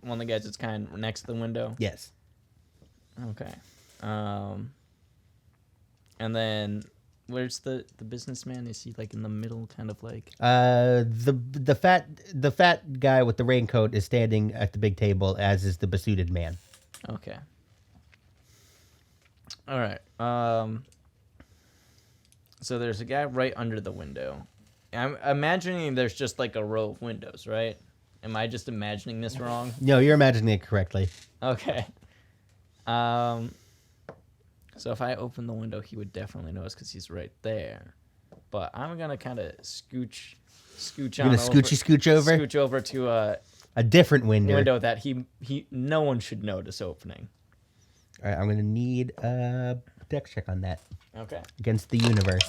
one of the guys is kind of next to the window. Yes. Okay. And then where's the businessman? Is he like in the middle, kind of like? The fat guy with the raincoat is standing at the big table, as is the besuited man. Okay. All right. So there's a guy right under the window. I'm imagining there's just like a row of windows, right? Am I just imagining this wrong? No, you're imagining it correctly. Okay. So if I open the window, he would definitely notice because he's right there. But I'm gonna kind of scooch You're on gonna scooch over scooch over to a different window. window that he no one should notice opening. All right, I'm gonna need a dex check on that Okay. against the universe.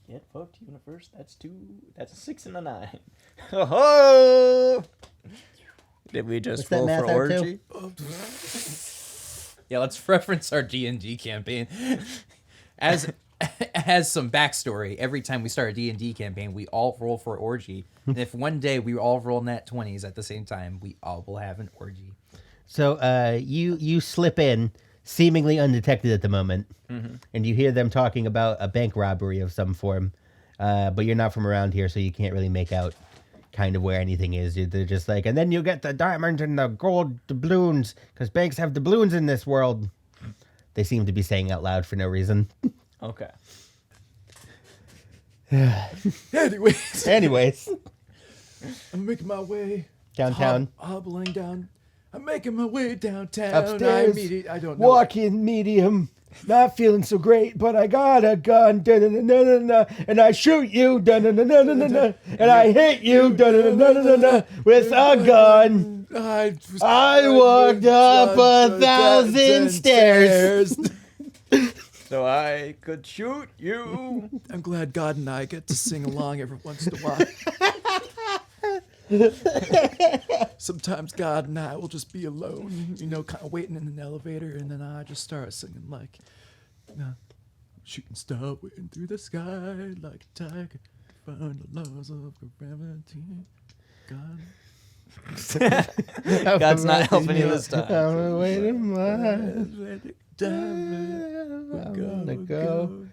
Get fucked, universe. That's a 6 and a 9. Oh! Did we just What's that roll math for out to? orgy? Yeah, let's reference our D&D campaign. As some backstory, every time we start a D&D campaign, we all roll for orgy. And if one day we all roll nat 20s at the same time, we all will have an orgy. So you slip in, seemingly undetected at the moment, and you hear them talking about a bank robbery of some form, but you're not from around here, so you can't really make out kind of where anything is. They're just like, and then you get the diamonds and the gold doubloons, because banks have doubloons in this world. They seem to be saying out loud for no reason. Okay. Anyways, I'm making my way downtown. hobbling down. I'm making my way downtown. Upstairs, I don't know. Walking medium. Not feeling so great, but I got a gun, da-na-na-na-na-na, and I shoot you, da-na-na-na-na-na, and I hit you, da-na-na-na-na-na, with a gun. I walked up 1,000 stairs. So I could shoot you. I'm glad God and I get to sing along every once in a while. Sometimes God and I will just be alone, kind of waiting in an elevator, and then I just start singing like, shooting star waiting through the sky like a tiger, find the laws of gravity. God. God's not helping you this time. I'm waiting my. I'm gonna go,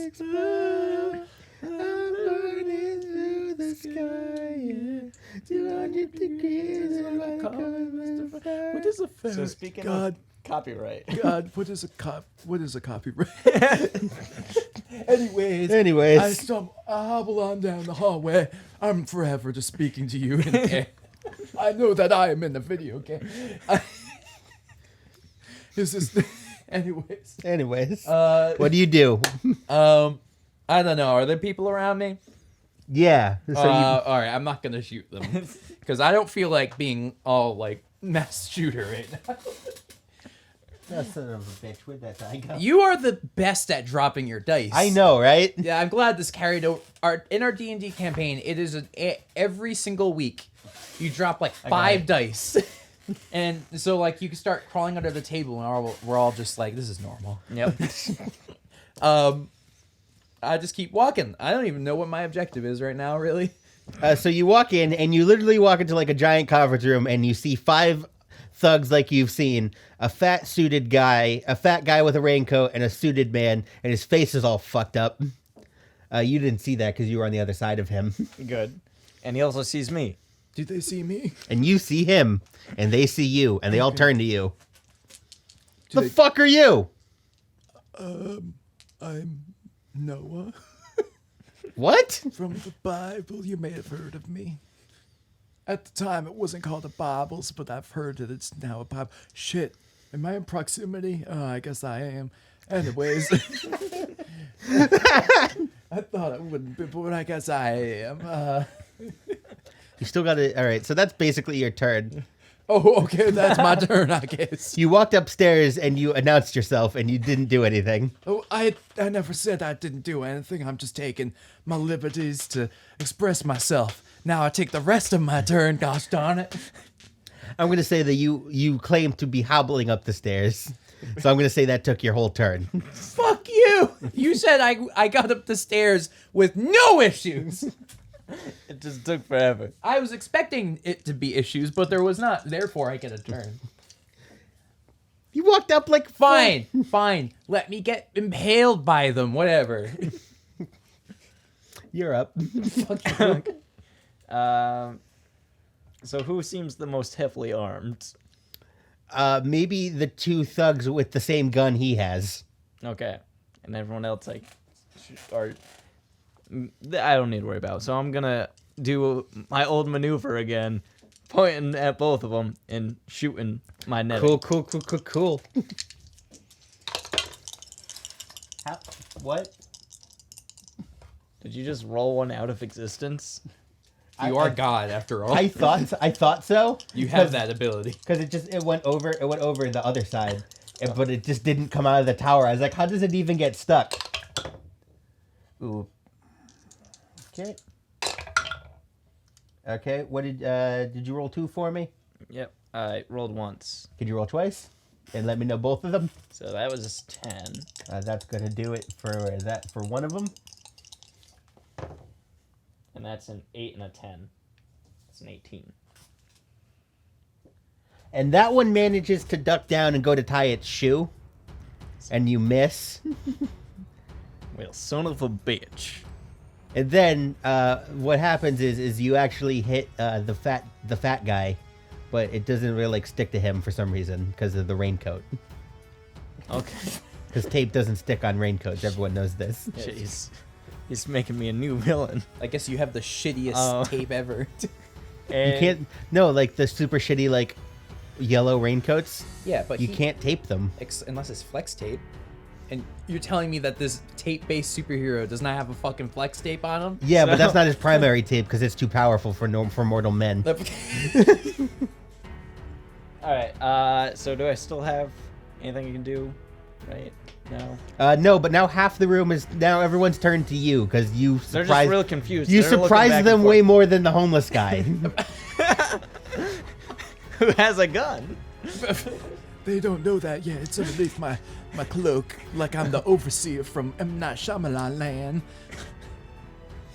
explore. I'm burning through the sky, yeah. 200 degrees when I come What is a ferret? So speaking God, of copyright. God, what is a copyright? Anyways, I hobble on down the hallway. I'm forever just speaking to you in air. I know that I am in the video game. Anyways, what do you do? I don't know. Are there people around me? Yeah. So All right, I'm not gonna shoot them because I don't feel like being all like mass shooter right now. That son of a bitch. Where'd that die go? You are the best at dropping your dice. I know, right? Yeah, I'm glad this carried over. In our D&D campaign, it is every single week, you drop like 5 dice. And so like you can start crawling under the table and we're all just like, this is normal. Yep. I just keep walking. I don't even know what my objective is right now, really. So you walk in, and you literally walk into like a giant conference room, and you see 5 thugs like you've seen. A fat suited guy, a fat guy with a raincoat, and a suited man, and his face is all fucked up. You didn't see that because you were on the other side of him. Good. And he also sees me. Do they see me? And you see him, and they see you, and they all turn to you. Do The fuck are you? I'm Noah What? from the Bible. You may have heard of me. At the time, it wasn't called the Bibles, but I've heard that it's now a Bible. Shit. Am I in proximity? I guess I am. Anyways. I thought I wouldn't be, but I guess I am. You still got it. All right, so that's basically your turn. Oh, okay, that's my turn, I guess. You walked upstairs and you announced yourself, and you didn't do anything. Oh, I never said I didn't do anything. I'm just taking my liberties to express myself. Now I take the rest of my turn, gosh darn it. I'm going to say that you claim to be hobbling up the stairs. So I'm going to say that took your whole turn. Fuck you! You said I got up the stairs with no issues. It just took forever. I was expecting it to be issues, but there was not. Therefore, I get a turn. You walked up like... Fine. Let me get impaled by them, whatever. You're up. Fuck you. So who seems the most heavily armed? Maybe the 2 thugs with the same gun he has. Okay. And everyone else, like, I don't need to worry about. So I'm gonna do my old maneuver again, pointing at both of them and shooting my net. Cool. What? Did you just roll one out of existence? You are God, after all. I thought so. You have that ability. Because it went over the other side, but it just didn't come out of the tower. I was like, how does it even get stuck? Ooh. Okay. What did you roll 2 for me? Yep. I rolled once. Could you roll twice? And let me know both of them. So that was 10. That's gonna do it for one of them. And that's an 8 and a 10. That's an 18. And that one manages to duck down and go to tie its shoe. And you miss. Well, son of a bitch. And then what happens is you actually hit the fat guy, but it doesn't really stick to him for some reason because of the raincoat. Okay. Because tape doesn't stick on raincoats. Everyone knows this. Jeez. He's making me a new villain. I guess you have the shittiest tape ever. And You can't. No, like the super shitty like yellow raincoats. Yeah, but You can't tape them. Unless it's flex tape. And you're telling me that this tape-based superhero does not have a fucking flex tape on him? Yeah, but that's not his primary tape because it's too powerful for mortal men. Alright, so do I still have anything you can do right now? No, but now half the room is now everyone's turned to you because you They're just surprised real confused. you They're looking back surprised and them forth. way more than the homeless guy. Who has a gun? They don't know that yet. It's underneath my cloak, like I'm the overseer from M. Night Shyamalan land.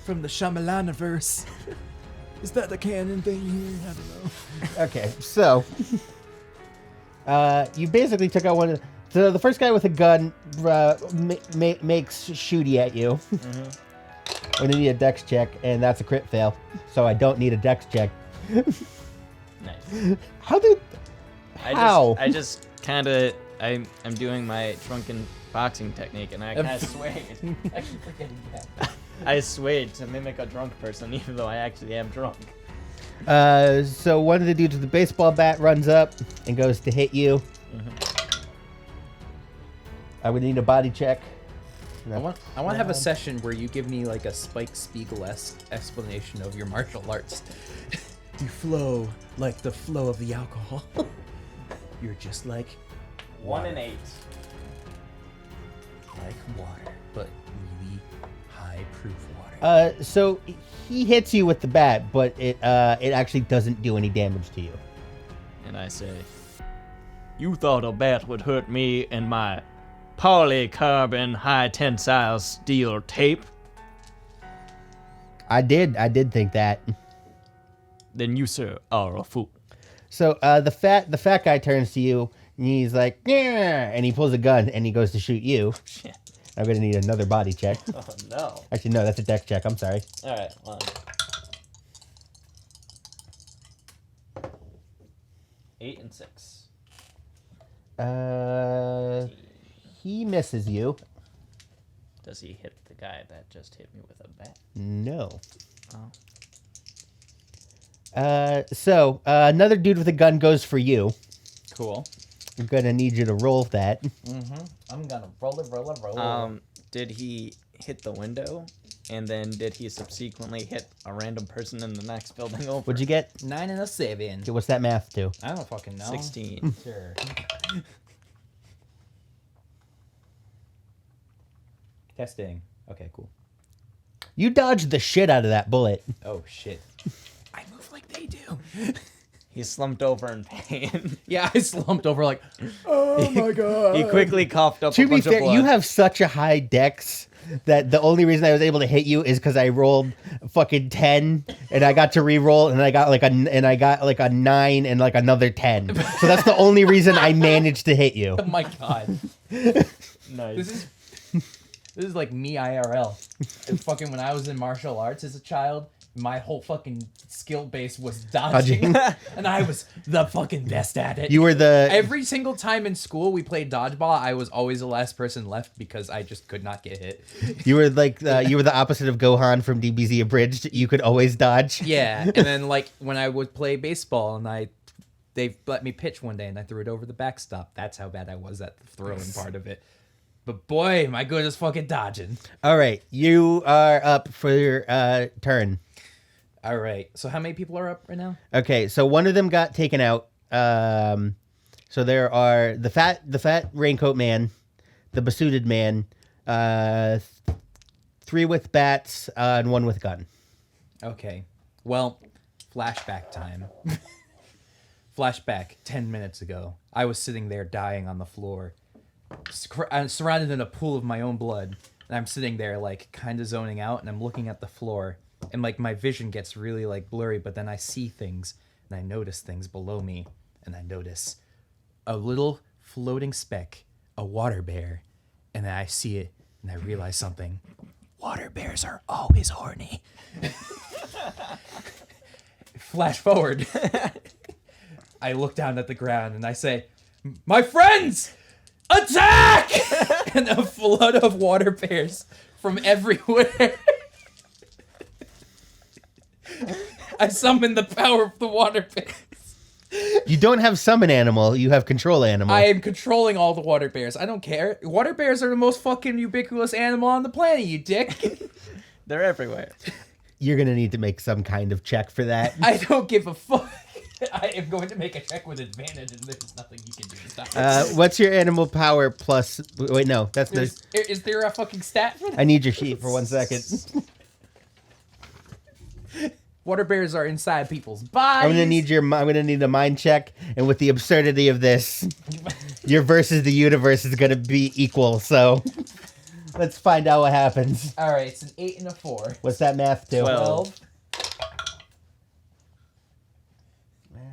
From the Shyamalaniverse. Is that the canon thing here? I don't know. Okay, so you basically took out one of the first guy with a gun makes shooty at you. I'm gonna need a dex check, and that's a crit fail, so I don't need a dex check. Nice. How? I just kind of I'm doing my drunken boxing technique, and I kind of swayed. I keep forgetting that. I swayed to mimic a drunk person, even though I actually am drunk. So one of the dudes with the baseball bat runs up and goes to hit you. I would need a body check. I want to have a session where you give me like a Spike Spiegel-esque explanation of your martial arts. You flow like the flow of the alcohol. You're just like 1 and 8. Like water, but really high proof water. So he hits you with the bat, but it actually doesn't do any damage to you. And I say, you thought a bat would hurt me and my polycarbon high tensile steel tape? I did think that. Then you, sir, are a fool. So the fat guy turns to you and he's like, yeah, and he pulls a gun and he goes to shoot you. Shit. I'm gonna need another body check. Oh, no. Actually, no, that's a dex check. I'm sorry. All right, well. Eight and 6. He misses you. Does he hit the guy that just hit me with a bat? No. Oh. So another dude with a gun goes for you. Cool. I'm gonna need you to roll that. I'm gonna roll. Did he hit the window? And then did he subsequently hit a random person in the next building over? What'd you get? 9 and a 7. Okay, what's that math to? I don't fucking know. 16. Sure. Testing. Okay, cool. You dodged the shit out of that bullet. Oh shit. I move like they do. He slumped over in pain. Yeah, I slumped over like, oh my god. He quickly coughed up To a be bunch fair, of blood. you have such a high dex that the only reason I was able to hit you is because I rolled fucking 10 and I got to re-roll and I got like a 9 and like another 10. So that's the only reason I managed to hit you. oh my god. Nice. This is like me IRL. It's fucking when I was in martial arts as a child, my whole fucking skill base was dodging. And I was the fucking best at it. You were the Every single time in school we played dodgeball, I was always the last person left because I just could not get hit. you were like you were the opposite of Gohan from DBZ Abridged. You could always dodge. Yeah, and then like when I would play baseball and they let me pitch one day and I threw it over the backstop. That's how bad I was at the throwing part of it. But boy, am I good as fucking dodging. All right, you are up for your turn. All right. So how many people are up right now? Okay, so one of them got taken out. So there are the fat raincoat man, the besuited man, 3 with bats, and 1 with gun. Okay. Well, flashback time. Flashback 10 minutes ago. I was sitting there dying on the floor. I'm surrounded in a pool of my own blood. And I'm sitting there like kind of zoning out and I'm looking at the floor. And like my vision gets really like blurry, but then I see things and I notice things below me. And I notice a little floating speck, a water bear. And then I see it and I realize something. Water bears are always horny. Flash forward. I look down at the ground and I say, my friends, attack! And a flood of water bears from everywhere. I summon the power of the water bears. You don't have summon animal, you have control animal. I am controlling all the water bears. I don't care. Water bears are the most fucking ubiquitous animal on the planet, you dick. They're everywhere. You're going to need to make some kind of check for that. I don't give a fuck. I am going to make a check with advantage, and there's nothing you can do to stop it. What's your animal power plus... Wait, no, that's the... Is there a fucking stat for that? I need your sheet for 1 second. Water bears are inside people's bodies. I'm gonna need a mind check, and with the absurdity of this, your versus the universe is gonna be equal. So let's find out what happens. All right, it's an 8 and a 4. What's that math to? 12.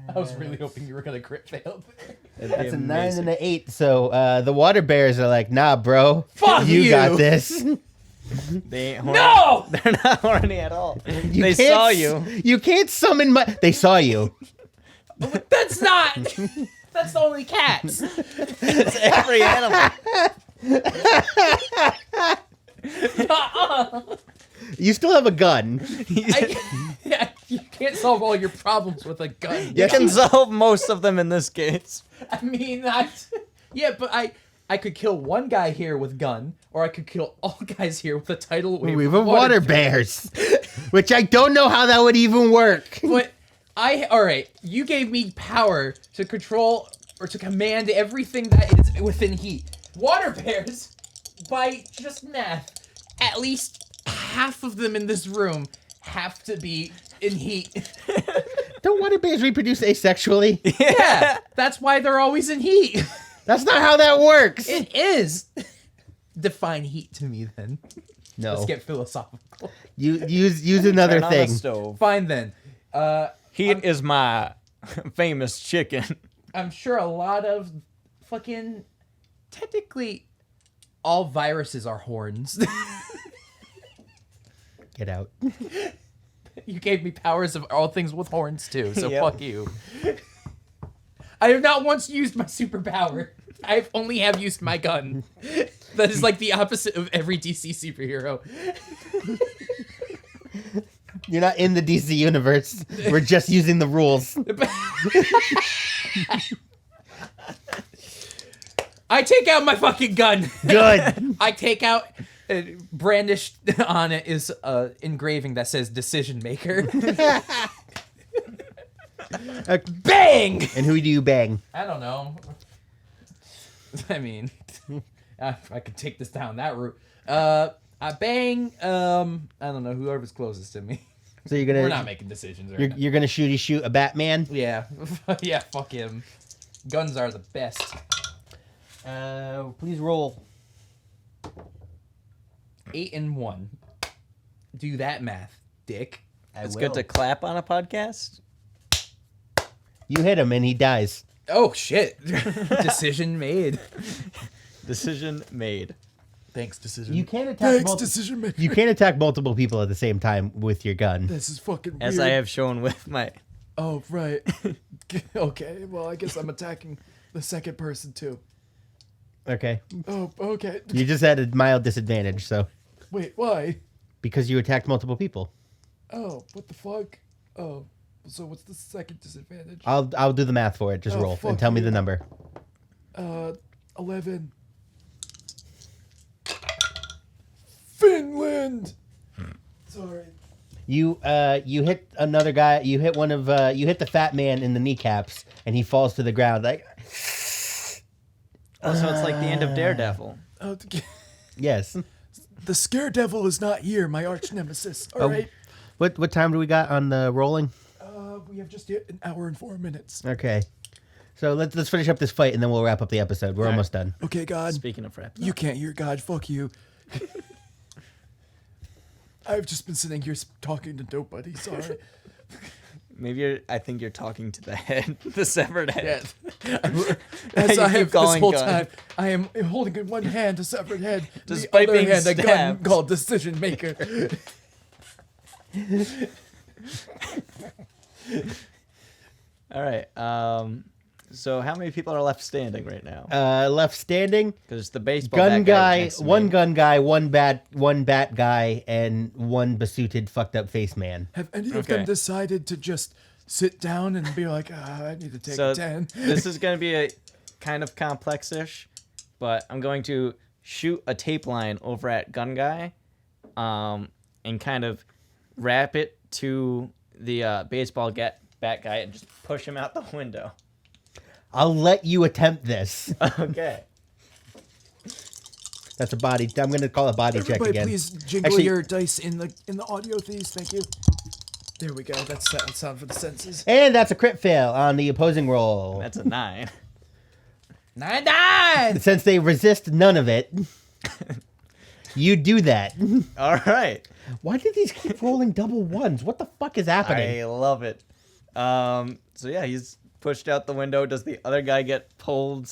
I was really hoping you were gonna crit fail there. That's a 9 and an 8. So the water bears are like, nah, bro, Fuck you you. got this. They ain't horny. No! They're not horny at all. You They can't saw s- you. You can't summon my. They saw you. That's not. That's only cats. It's every animal. You still have a gun. You can't solve all your problems with a gun. You can solve most of them in this case. I mean, yeah, but I could kill one guy here with gun, or I could kill all guys here with a tidal wave We of have water bears, which I don't know how that would even work. But All right, you gave me power to control or to command everything that is within heat. Water bears, by just math, at least half of them in this room have to be in heat. Don't water bears reproduce asexually? Yeah, that's why they're always in heat. That's not how that works. It is. Define heat to me, then. No. Let's get philosophical. You use another Turn on the thing. stove. Fine then. Heat is my famous chicken. I'm sure a lot of fucking technically all viruses are horns. Get out. You gave me powers of all things with horns too, so Yep. fuck you. I have not once used my superpower. I only have used my gun. That is like the opposite of every DC superhero. You're not in the DC universe. We're just using the rules. I take out my fucking gun. Good. I take out, brandished on it is engraving that says decision maker. Bang! And who do you bang? I don't know. I mean, I could take this down that route. I bang. I don't know, whoever's closest to me. So you're We're gonna not making decisions right now. you're gonna shoot a Batman? Yeah, yeah. Fuck him. Guns are the best. Please roll. 8 and 1. Do that math, dick. It's good to clap on a podcast. You hit him and he dies. Oh shit! Decision made. Decision made. Thanks, decision. You can't attack Thanks, decision maker. You can't attack multiple people at the same time with your gun. This is fucking weird. As I have shown with my... Oh, right. Okay, well, I guess I'm attacking the second person, too. Okay. Oh, okay. You just had a mild disadvantage, so Wait, why? because you attacked multiple people. Oh, what the fuck? Oh, so what's the second disadvantage? I'll do the math for it. Just Oh, roll and fuck tell me you. the number. 11. Finland! Sorry. You hit another guy. You hit you hit the fat man in the kneecaps, and he falls to the ground like. Oh, so it's like the end of Daredevil. Oh, Yes. the scare devil is not here, my arch nemesis. All Oh. right. What time do we got on the rolling? We have just hit an hour and 4 minutes. Okay. So let's finish up this fight and then we'll wrap up the episode. We're almost done. Okay, God. Speaking of rap. You can't hear God. Fuck you. I've just been sitting here talking to nobody. Sorry. Maybe I think you're talking to the head, the severed head. As You I keep have this going, whole gun. time, I am holding in one hand a severed head, Despite the other being hand a gun stabbed. called Decision Maker. All right. So how many people are left standing right now? Left standing. Because the baseball Gun bat guy, next to me- one gun guy, one bat guy, and one besuited, fucked up face man. Have any of Okay. them decided to just sit down and be like, I need to take So a 10? this is going to be a kind of complex-ish, but I'm going to shoot a tape line over at gun guy, and kind of wrap it to the baseball bat guy and just push him out the window. I'll let you attempt this. Okay. That's a body. I'm gonna call a body check Everybody, again. please jingle Actually- your dice in the audio, please. Thank you. There we go. That's sound for the senses. And that's a crit fail on the opposing roll. That's a 9. 9. Since they resist none of it, you do that. All right. Why do these keep rolling double ones? What the fuck is happening? I love it. So yeah, he's pushed out the window. Does the other guy get pulled?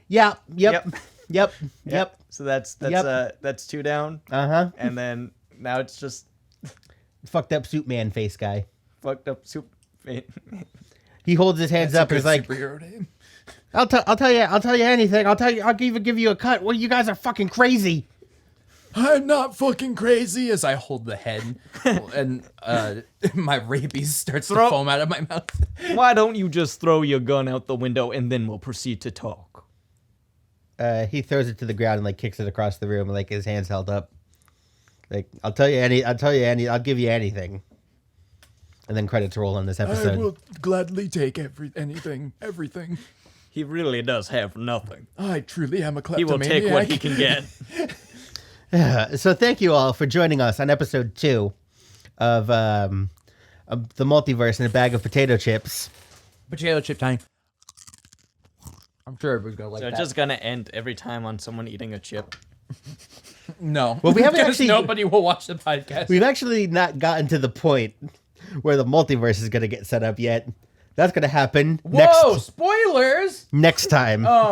Yep. Yep. So that's Yep. that's 2 down. Uh-huh. And then now it's just Fucked up suit man face guy. fucked up soup. He holds his hands up and is like, superhero name. I'll tell you anything. I'll even give you a cut. Well, you guys are fucking crazy. I'm not fucking crazy. As I hold the head, and my rabies starts to foam out of my mouth. Why don't you just throw your gun out the window and then we'll proceed to talk? He throws it to the ground and like kicks it across the room, like his hands held up. Like I'll give you anything. And then credits roll on this I episode. will gladly take everything. He really does have nothing. I truly am a kleptomaniac. He will take what he can get. So thank you all for joining us on episode 2 of the Multiverse in a Bag of Potato Chips. Potato chip time. I'm sure everyone's gonna like So that. it's just gonna end every time on someone eating a chip. No. Well, we haven't Because actually- nobody will watch the podcast. We've actually not gotten to the point where the multiverse is going to get set up yet. That's going to happen Whoa! Spoilers! next time. Oh.